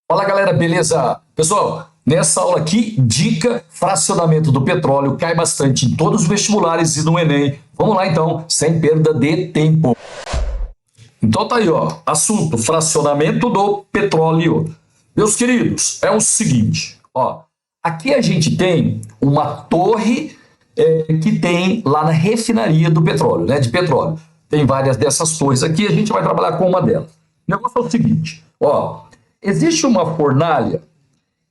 Fala galera, beleza? Pessoal, nessa aula aqui, dica, fracionamento do petróleo, cai bastante em todos os vestibulares e no Enem. Vamos lá então, sem perda de tempo. Então tá aí, ó, assunto, fracionamento do petróleo. Meus queridos, é o seguinte, ó, aqui a gente tem uma torre que tem lá na refinaria do petróleo, né, de petróleo. Tem várias dessas torres aqui, a gente vai trabalhar com uma delas. O negócio é o seguinte, ó, existe uma fornalha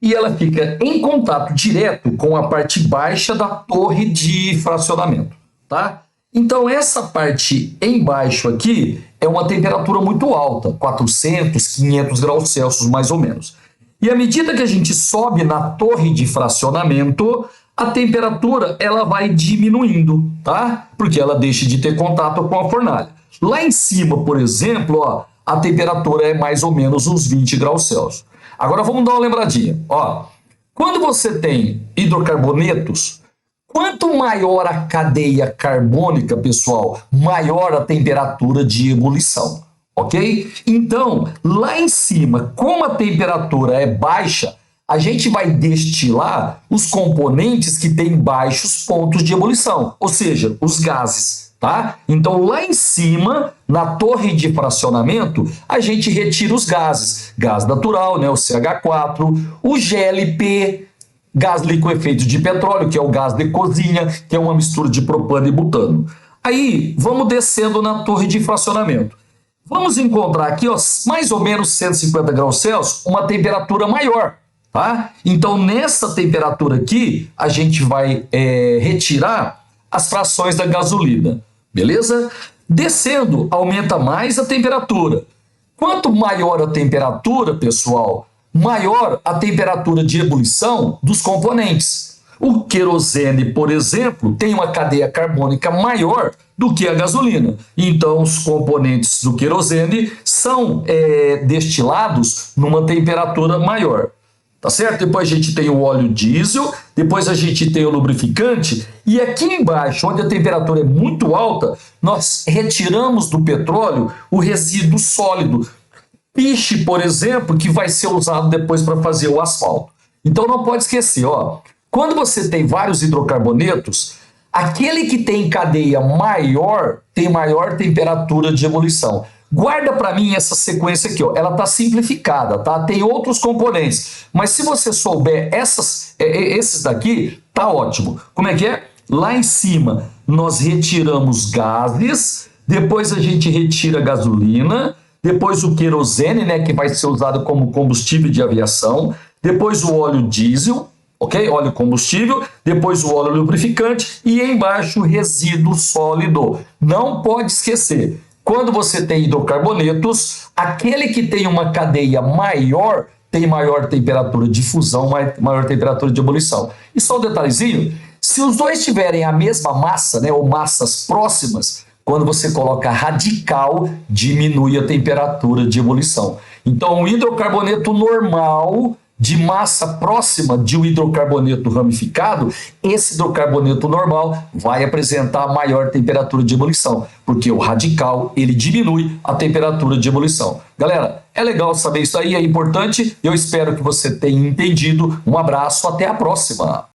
e ela fica em contato direto com a parte baixa da torre de fracionamento, tá? Então essa parte embaixo aqui é uma temperatura muito alta, 400, 500 graus Celsius mais ou menos. E à medida que a gente sobe na torre de fracionamento, a temperatura ela vai diminuindo, tá? Porque ela deixa de ter contato com a fornalha. Lá em cima, por exemplo, ó, a temperatura é mais ou menos uns 20 graus Celsius. Agora vamos dar uma lembradinha. Ó, quando você tem hidrocarbonetos, quanto maior a cadeia carbônica, pessoal, maior a temperatura de ebulição, ok? Então, lá em cima, como a temperatura é baixa, a gente vai destilar os componentes que têm baixos pontos de ebulição, ou seja, os gases. Tá? Então, lá em cima, na torre de fracionamento, a gente retira os gases. Gás natural, né, o CH4, o GLP, gás liquefeito de petróleo, que é o gás de cozinha, que é uma mistura de propano e butano. Aí, vamos descendo na torre de fracionamento. Vamos encontrar aqui, ó, mais ou menos 150 graus Celsius, uma temperatura maior. Tá? Então, nessa temperatura aqui, a gente vai retirar as frações da gasolina. Beleza? Descendo, aumenta mais a temperatura. Quanto maior a temperatura, pessoal, maior a temperatura de ebulição dos componentes. O querosene, por exemplo, tem uma cadeia carbônica maior do que a gasolina. Então, os componentes do querosene são destilados numa temperatura maior. Tá certo? Depois a gente tem o óleo diesel, depois a gente tem o lubrificante, e aqui embaixo, onde a temperatura é muito alta, nós retiramos do petróleo o resíduo sólido. Piche, por exemplo, que vai ser usado depois para fazer o asfalto. Então não pode esquecer, ó, quando você tem vários hidrocarbonetos, aquele que tem cadeia maior tem maior temperatura de ebulição. Guarda para mim essa sequência aqui, ó. Ela está simplificada, tá? Tem outros componentes, mas se você souber esses daqui, tá ótimo. Como é que é? Lá em cima nós retiramos gases, depois a gente retira a gasolina, depois o querosene, né, que vai ser usado como combustível de aviação, depois o óleo diesel, ok? Óleo combustível, depois o óleo lubrificante e embaixo o resíduo sólido. Não pode esquecer. Quando você tem hidrocarbonetos, aquele que tem uma cadeia maior tem maior temperatura de fusão, maior temperatura de ebulição. E só um detalhezinho, se os dois tiverem a mesma massa, né, ou massas próximas, quando você coloca radical, diminui a temperatura de ebulição. Então, o hidrocarboneto normal, de massa próxima de um hidrocarboneto ramificado, esse hidrocarboneto normal vai apresentar maior temperatura de ebulição, porque o radical ele diminui a temperatura de ebulição. Galera, é legal saber isso aí, é importante, eu espero que você tenha entendido. Um abraço, até a próxima!